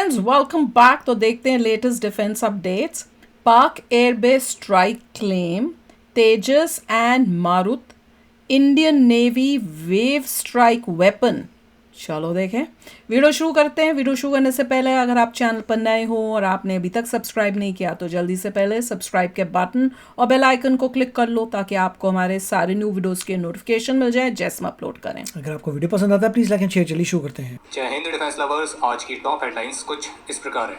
Friends welcome back. तो देखते हैं latest defence updates. Pak airbase strike claim, Tejas and Marut, Indian Navy wave strike weapon. चलो देखें, वीडियो शुरू करते हैं। वीडियो शुरू करने से पहले अगर आप चैनल पर नए हो और आपने अभी तक सब्सक्राइब नहीं किया तो जल्दी से पहले सब्सक्राइब के बटन और बेल आइकन को क्लिक कर लो ताकि आपको हमारे सारे न्यू वीडियोस के नोटिफिकेशन मिल जाए जैसे हम अपलोड करें। अगर आपको वीडियो पसंद आता है प्लीज लाइक एंड शेयर। चलिए शुरू करते हैं। जय हिंद डिफेंस लवर्स। आज की टॉप हेडलाइंस कुछ इस प्रकार है।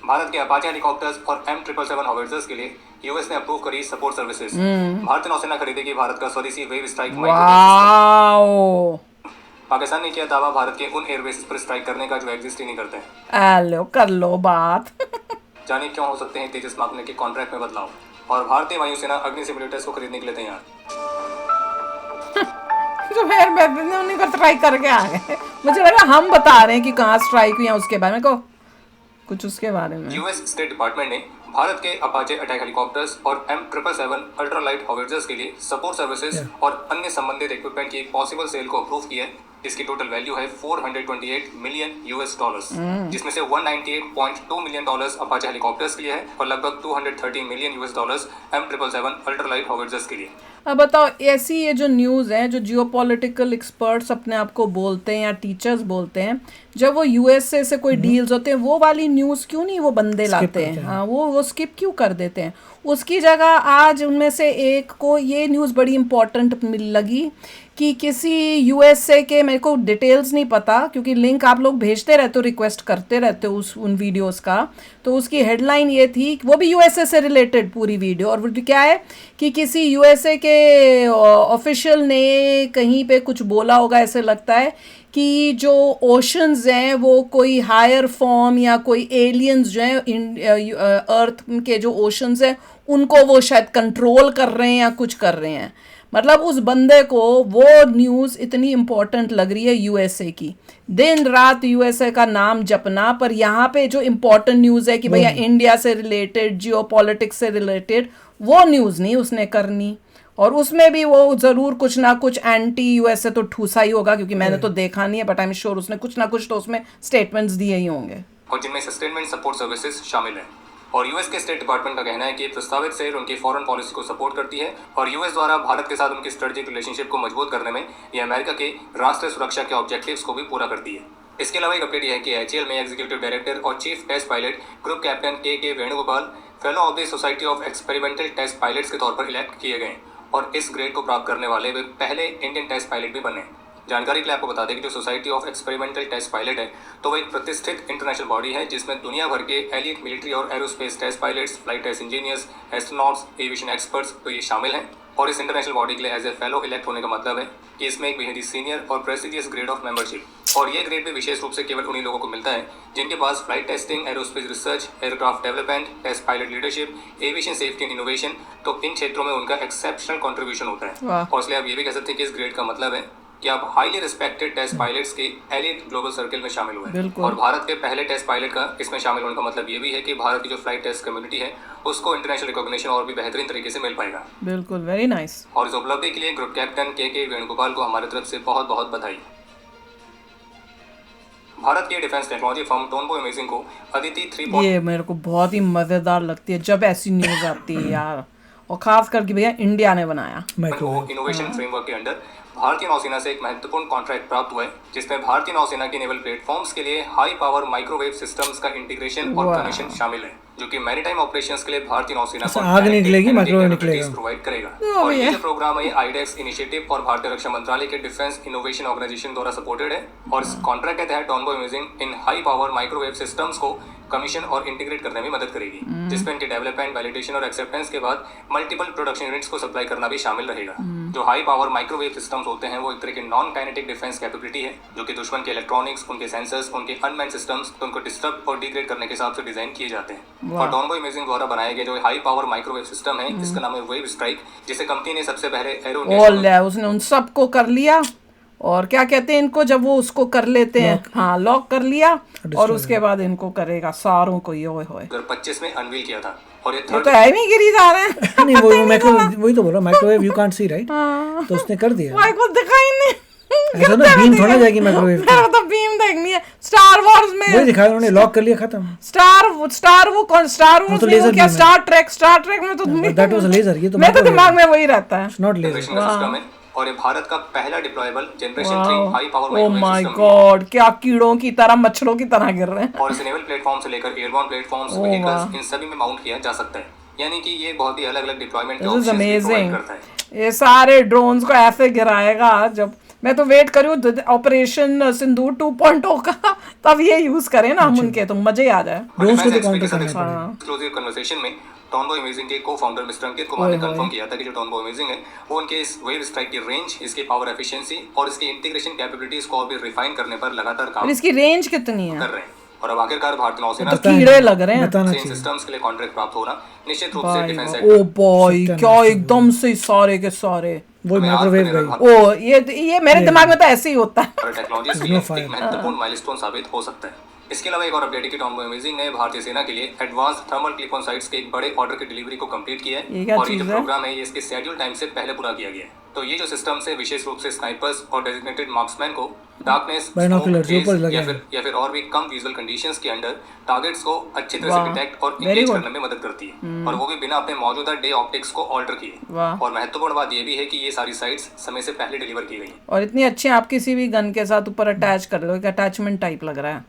भारत के अपाचे हेलीकॉप्टर्स और M777 हॉविट्जर्स के लिए यूएस ने अप्रूव करी सपोर्ट सर्विसेज। भारतीय नौसेना खरीदेगी भारत का स्वदेशी वेव स्ट्राइक वाओ। पाकिस्तान ने किया दावा भारत के उन एयरबेस पर स्ट्राइक करने का जो एग्जिस्ट ही नहीं करते हैं। हेलो कर लो बात। जानिए क्यों हो सकते हैं तेजस मामले के कॉन्ट्रैक्ट में बदलाव, और भारतीय वायुसेना अग्नि सिम्युलेटर्स को खरीदने के लिए तैयार। जो फिर उन्हीं को स्ट्राइक करके आ गए। मुझे लगा हम बता रहे हैं कि कहाँ स्ट्राइक हुई है, उसके बारे में को कुछ उसके बारे में। यूएस स्टेट डिपार्टमेंट ने भारत के अपाचे अटैक हेलीकॉप्टर्स और M777 अल्ट्रालाइट हॉविट्जर्स के लिए सपोर्ट सर्विसेज और अन्य संबंधित इक्विपमेंट की पॉसिबल सेल को अप्रूव किया है। इसकी टोटल वैल्यू है $428 मिलियन, जिसमें से $198.2 मिलियन अपाचे हेलीकॉप्टर्स के लिए है और लगभग $230 मिलियन M777 अल्ट्रालाइट हॉविट्जर्स के लिए। अब बताओ, ऐसी ये जो न्यूज़ है, जो जियोपॉलिटिकल एक्सपर्ट्स अपने आप को बोलते हैं या टीचर्स बोलते हैं, जब वो यूएसए से कोई डील्स होते हैं वो वाली न्यूज़ क्यों नहीं वो बंदे लाते हैं? हाँ, वो स्किप क्यों कर देते हैं? उसकी जगह आज उनमें से एक को ये न्यूज़ बड़ी इंपॉर्टेंट लगी कि किसी यूएसए के, मेरे को डिटेल्स नहीं पता क्योंकि लिंक आप लोग भेजते रहते हो, रिक्वेस्ट करते रहते हो उन वीडियोस का, तो उसकी हेडलाइन ये थी, वो भी यूएसए से रिलेटेड पूरी वीडियो, और वो क्या है कि किसी यूएसए के ऑफिशियल ने कहीं पे कुछ बोला होगा, ऐसे लगता है कि जो ओशंस हैं वो कोई हायर फॉर्म या कोई एलियंस जो हैं अर्थ के जो ओशंस हैं उनको वो शायद कंट्रोल कर रहे हैं या कुछ कर रहे हैं। मतलब उस बंदे को वो न्यूज़ इतनी इम्पोर्टेंट लग रही है यूएसए की, दिन रात यूएसए का नाम जपना, पर यहाँ पे जो इम्पोर्टेंट न्यूज़ है कि भैया इंडिया से रिलेटेड, जियोपॉलिटिक्स से रिलेटेड, वो न्यूज़ नहीं उसने करनी। और उसमें भी वो ज़रूर कुछ ना कुछ एंटी यूएसए तो ठूसा ही होगा, क्योंकि मैंने तो देखा नहीं है, बट आई एम श्योर उसने कुछ ना कुछ तो उसमें स्टेटमेंट्स दिए ही होंगे, और जिनमें सस्टेनमेंट सपोर्ट सर्विसेज शामिल है। और यूएस के स्टेट डिपार्टमेंट का कहना है कि प्रस्तावित सेल उनकी फॉरेन पॉलिसी को सपोर्ट करती है और यूएस द्वारा भारत के साथ उनकी स्ट्रेटेजिक रिलेशनशिप को मजबूत करने में यह अमेरिका के राष्ट्रीय सुरक्षा के ऑब्जेक्टिव्स को भी पूरा करती है। इसके अलावा एक अपडेट यह है कि एचएएल में एग्जीक्यूटिव डायरेक्टर और chief test pilot group captain K Venugopal fellow of the society of experimental test pilots के तौर पर इलेक्ट किए गए और इस ग्रेड को प्राप्त करने वाले वे पहले इंडियन टेस्ट पायलट भी बने। जानकारी के लिए आपको बता दें कि जो society of experimental test pilot है तो वह एक प्रतिष्ठित इंटरनेशनल बॉडी है जिसमें दुनिया भर के एलिट मिलिट्री और aerospace test pilots, flight test engineers, astronauts, aviation experts तो ये शामिल हैं। और इस इंटरनेशनल बॉडी के लिए एज ए फेलो इलेक्ट होने का मतलब है कि इसमें एक बेहद ही सीनियर और प्रेस्टिजियस ग्रेड ऑफ मेंबरशिप, और ये ग्रेड भी विशेष रूप से केवल उन्हीं लोगों को मिलता है जिनके पास flight testing, aerospace research, aircraft development, test pilot leadership, aviation safety and innovation, तो इन क्षेत्रों में उनका एक्सेप्शनल कंट्रीब्यूशन होता है। और इसलिए आप ये भी कह सकते हैं कि इस ग्रेड का मतलब है कि आप हाईली रिस्पेक्टेड टेस्ट पायलट्स के एलिट ग्लोबल सर्कल में शामिल हुए हैं। और भारत के पहले टेस्ट पायलट का इसमें शामिल होने का मतलब ये भी है कि भारत की जो फ्लाइट टेस्ट कम्युनिटी है उसको इंटरनेशनल रिकॉग्निशन और भी बेहतरीन तरीके से मिल पाएगा। बिल्कुल, वेरी नाइस। और इस उपलब्धि के लिए ग्रुप कैप्टन के वेणुगोपाल को हमारी तरफ से बहुत बहुत बधाई। भारत के डिफेंस टेक्नोलॉजी फर्म टोनबो इमेजिंग को अदिति 3 ये मेरे को बहुत ही मजेदार लगती है जब ऐसी न्यूज आती है यार, और खास करके भैया इंडिया ने बनाया। इनोवेशन फ्रेमवर्क के अंडर भारतीय नौसेना से एक महत्वपूर्ण कॉन्ट्रैक्ट प्राप्त हुआ है जिसमें भारतीय नौसेना के नेवल प्लेटफॉर्म्स के लिए हाई पावर माइक्रोवेव सिस्टम्स का इंटीग्रेशन और कनेक्शन शामिल है, जो कि मैरीटाइम ऑपरेशंस के लिए भारतीय नौसेना को आग निकलेगी, माइक्रोवेव निकलेगा, प्रोवाइड करेगा। और ये जो प्रोग्राम है आईडेक्स इनिशिएटिव और भारतीय रक्षा मंत्रालय के डिफेंस इनोवेशन ऑर्गेनाइजेशन द्वारा सपोर्टेड है। और इस कॉन्ट्रैक्ट के तहत टोनबो इमेजिंग इन हाई पावर माइक्रोवेव सिस्टम्स को कमीशन और इंटीग्रेट करने में मदद करेगी, जिसमें इनके डेवलपमेंट, वैलिडेशन और एक्सेप्टेंस के बाद मल्टीपल प्रोडक्शन यूनिट्स को सप्लाई करना भी शामिल रहेगा। जो हाई पावर माइक्रोवेव सिस्टम्स होते हैं वो एक तरह के नॉन काइनेटिक डिफेंस कैपेबिलिटी है जो कि दुश्मन के इलेक्ट्रॉनिक्स, उनके सेंसर्स, उनके अनमैन्ड सिस्टम्स तो उनको डिस्टर्ब और डिग्रेड करने के हिसाब से डिजाइन किए जाते हैं। और टोनबो इमेजिंग द्वारा बनाए गए जो हाई पावर माइक्रोवेव सिस्टम है जिसका नाम है वेव स्ट्राइक, जिसे कंपनी ने सबसे पहले एरो उसने उन सबको कर लिया, और क्या कहते हैं इनको जब वो उसको कर लेते हैं, हाँ, लॉक कर लिया, और उसके बाद इनको करेगा सारों को। ये होए 2025 में अनवील किया था। और ये तो है नहीं, गिरी जा रहे हैं। नहीं, वो वही तो बोल रहा, microwave you can't see right, तो उसने कर दिया। भाई को दिखाई नहीं, ऐसा ना बीम थोड़ा जाएगी माइक्रोवेव, तो बीम देखनी है, स्टार वॉर्स वही में दिखाया उन्होंने, लॉक कर लिया, खत्म। स्टार वॉर्स तो में वो laser क्या, beam है। स्टार ट्रेक में तो दैट वाज लेजर, ये तो मैं तो दिमाग में वही रहता है। Not laser. जनरेशन का सिस्टम है और ये भारत का पहला डिप्लॉयबल जनरेशन 3 हाई पावर ओ माइक्रोवेव माय सिस्टम है। गॉड, क्या कीड़ों की तरह मच्छरों की तरह गिर रहे हैं। और इसे नेवल प्लेटफॉर्म से लेकर एयरबोर्न प्लेटफॉर्म्स, वाह। व्हीकल्स, इन सभी में माउंट किया जा सकता है। यानी कि ये बहुत ही अलग-अलग डिप्लॉयमेंट के दिस इज ऑप्शंस भी प्रोवाइड अमेजिंग। करता है। ये सारे ड्रोन्स को ऐसे गिराएगा, जब मैं तो वेट करूँ ऑपरेशन सिंदूर 2.0 का, तब ये यूज करें ना हम उनके, तो मजे ही आ जाए। ड्रोन्स को तो डिफेंस काउंटर एक्सपीरियंस करना पड़ेगा। एक्सक्लूसिव कन्वर्सेशन में टॉनबो इमेजिंग के को-फाउंडर मिस्टर अंकित कुमार ने कंफर्म किया था कि जो टॉनबो इमेजिंग है वो उनके इस वेव स्ट्राइक की रेंज, इसकी पावर एफिशिएंसी और इसकी इंटीग्रेशन कैपेबिलिटीज को और भी रिफाइन करने पर लगातार और काम इसकी रेंज कितनी है? कर रहे हैं। और अब आखिरकार भारतीय नौसेना तो कीड़े लग रहे हैं। बताना से इन चाहिए। सिस्टम्स के लिए कॉन्ट्रैक्ट प्राप्त होना निश्चित रूप से डिफेंस ओ सेक्टर बॉय, क्या एकदम से सारे के सारे। वो माइक्रोवेव गई। ओ ये मेरे दिमाग में तो ऐसे ही होता है। और टेक्नोलॉजी के लिए एक महत्वपूर्ण माइलस्टोन साबित हो सकता है। इसके अलावा एक और अपडेट है कि टॉनबो इमेजिंग ने भारतीय सेना के लिए advance thermal clip on sites के एक बड़े ऑर्डर की डिलीवरी को कंप्लीट किया ये है क्या और ये जो चीज़ है? प्रोग्राम है ये इसके शेड्यूल टाइम से पहले पूरा किया गया है। तो ये जो सिस्टम से विशेष रूप से स्नाइपर्स और डेजिग्नेटेड मार्क्समैन को डार्कनेस, Binoculars ऊपर लगे हैं। या फिर और भी कम विजुअल कंडीशंस के अंडर टारगेट्स को अच्छी तरह से वाह, डिटेक्ट और very इंगेज good। करने में मदद करती है, और वो भी बिना अपने मौजूदा डे ऑप्टिक्स को ऑल्टर किए। वाह। और महत्वपूर्ण बात ये भी है कि ये सारी साइट्स समय से पहले डिलीवर की गई। और इतनी अच्छी, आप किसी भी गन के साथ ऊपर अटैच कर लो, एक अटैचमेंट टाइप लग रहा है।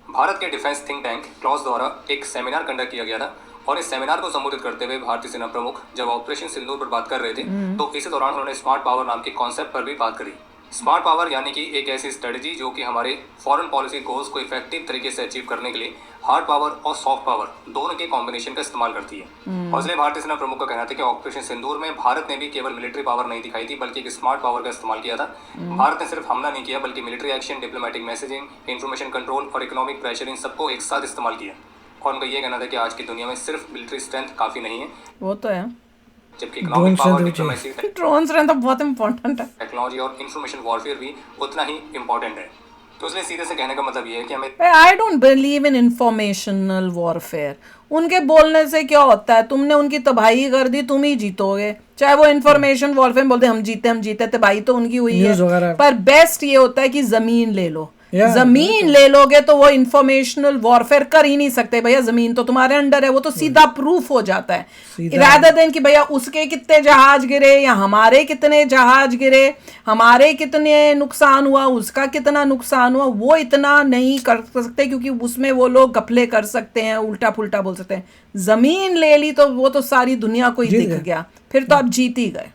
भारत के डिफेंस थिंक टैंक क्लॉज द्वारा एक सेमिनार कंडक्ट किया गया था और इस सेमिनार को संबोधित करते हुए भारतीय सेना प्रमुख जब ऑपरेशन सिंदूर पर बात कर रहे थे तो इसी दौरान उन्होंने स्मार्ट पावर नाम के कॉन्सेप्ट पर भी बात करी। स्मार्ट पावर यानी कि एक ऐसी स्ट्रेटजी जो कि हमारे फॉरेन पॉलिसी गोल्स को इफेक्टिव तरीके से अचीव करने के लिए हार्ड पावर और सॉफ्ट पावर दोनों के कॉम्बिनेशन का इस्तेमाल करती है। और इसलिए भारतीय सेना प्रमुख का कहना था कि ऑपरेशन सिंदूर में भारत ने भी केवल मिलिट्री पावर नहीं दिखाई थी बल्कि एक स्मार्ट पावर का इस्तेमाल किया था। भारत ने सिर्फ हमला नहीं किया बल्कि military action, diplomatic messaging, information control और इकोनॉमिक प्रेशर, इन सबको एक साथ इस्तेमाल किया। और उनका ये कहना था कि आज की दुनिया में सिर्फ मिलिट्री स्ट्रेंथ काफी नहीं है, वो तो है, जबकि इकोनॉमिक पावर, डिप्लोमेसी, ड्रोन्स रहना तो बहुत इंपॉर्टेंट है। टेक्नोलॉजी और इंफॉर्मेशन वॉरफेयर भी उतना ही इम्पोर्टेंट है। तो इसलिए सीधे से कहने का मतलब ये है कि हमें I don't believe in informational warfare. उनके बोलने से क्या होता है? तुमने उनकी तबाही कर दी, तुम ही जीतोगे। चाहे वो इंफॉर्मेशन वॉरफेयर बोलते हम जीते, तबाही तो उनकी हुई है। पर बेस्ट ये होता है कि जमीन ले लो। जमीन ले लोगे तो वो इंफॉर्मेशनल वॉरफेयर कर ही नहीं सकते भैया, जमीन तो तुम्हारे अंडर है, वो तो सीधा प्रूफ हो जाता है। रादर देन कि भैया उसके कितने जहाज गिरे या हमारे कितने जहाज गिरे, हमारे कितने नुकसान हुआ, उसका कितना नुकसान हुआ, वो इतना नहीं कर सकते क्योंकि उसमें वो लोग घपले कर सकते हैं, उल्टा पुल्टा बोल सकते हैं। जमीन ले ली तो वो तो सारी दुनिया को ही दिख गया, फिर तो आप जीत ही गए,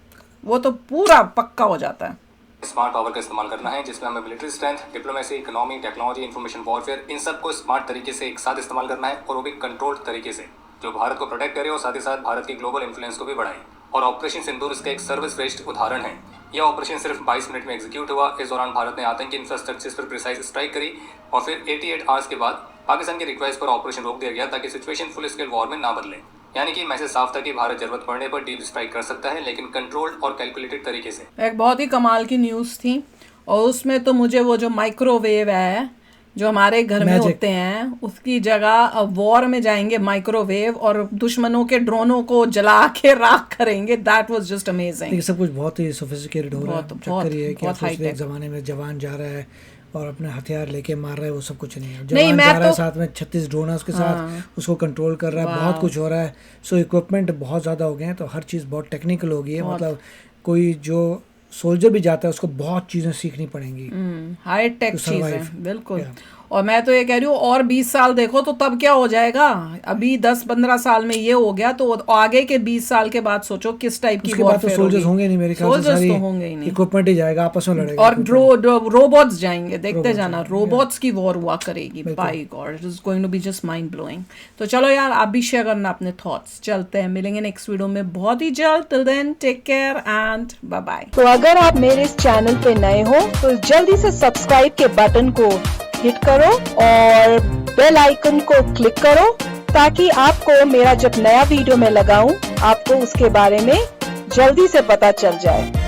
वो तो पूरा पक्का हो जाता है। स्मार्ट पावर का इस्तेमाल करना है जिसमें हमें military strength, diplomacy, economy, technology, information warfare, इन सबको स्मार्ट तरीके से एक साथ इस्तेमाल करना है और वो भी कंट्रोल्ड तरीके से, जो भारत को प्रोटेक्ट करे और साथ ही साथ भारत की ग्लोबल इन्फ्लुएंस को भी बढ़ाए। और ऑपरेशन सिंदूर इसका एक सर्वश्रेष्ठ उदाहरण है। यह ऑपरेशन सिर्फ 22 मिनट में एग्जीक्यूट हुआ। इस दौरान भारत ने आतंकी इंफ्रास्ट्रक्चर पर प्रिसाइज स्ट्राइक करी और फिर 88 आवर्स के बाद पाकिस्तान की रिक्वेस्ट पर ऑपरेशन रोक दिया गया ताकि सिचुएशन फुल स्केल वॉर में ना बदले। यानी कि मैसेज साफ था कि भारत जरूरत पड़ने पर डीप स्ट्राइक कर सकता है, लेकिन कंट्रोल्ड और कैलकुलेटेड तरीके से। एक बहुत ही कमाल की न्यूज़ थी और उसमें तो मुझे वो जो माइक्रोवेव है जो हमारे घर में होते हैं उसकी जगह अब वॉर में जाएंगे माइक्रोवेव और दुश्मनों के ड्रोनों को जला के राख करेंगे। That was just amazing. सब कुछ बहुत ही सोफिस्टिकेटेड हो रहा है। चक्कर ये है कि एक ज़माने में जवान जा रहा है और अपने हथियार लेके मार रहा है, वो सब कुछ नहीं है। जवान जा रहा है साथ में 36 ड्रोन है उसके साथ, उसको कंट्रोल कर रहा है, बहुत कुछ हो रहा है। सो इक्विपमेंट बहुत ज़्यादा हो गए हैं, तो हर चीज़ बहुत टेक्निकल हो गई है। मतलब कोई जो सोल्जर भी जाता है उसको बहुत चीज़ें सीखनी पड़ेंगी, हाई टेक चीज़ें, बिल्कुल। और मैं तो ये कह रही हूँ और 20 साल देखो तो तब क्या हो जाएगा। अभी 10-15 साल में ये हो गया तो आगे के 20 साल के बाद सोचो किस टाइप की वॉरफेयर होगी। सोल्जर्स होंगे नहीं मेरे ख्याल से, सोल्जर्स तो होंगे ही नहीं, इक्विपमेंट ही जाएगा, आपस में लड़ेगा। और रोबोट्स जाएंगे, देखते जाना, रोबोट्स की वॉर हुआ करेगी। By God, it is going to be just mind blowing. तो चलो यार, आप भी शेयर करना अपने थॉट्स। चलते हैं, मिलेंगे नेक्स्ट वीडियो में बहुत ही जल्द। Till then take care and bye bye. तो अगर आप मेरे इस चैनल पे नए हो तो जल्दी से सब्सक्राइब के बटन को हिट करो और बेल आइकन को क्लिक करो ताकि आपको मेरा जब नया वीडियो मैं लगाऊं आपको उसके बारे में जल्दी से पता चल जाए।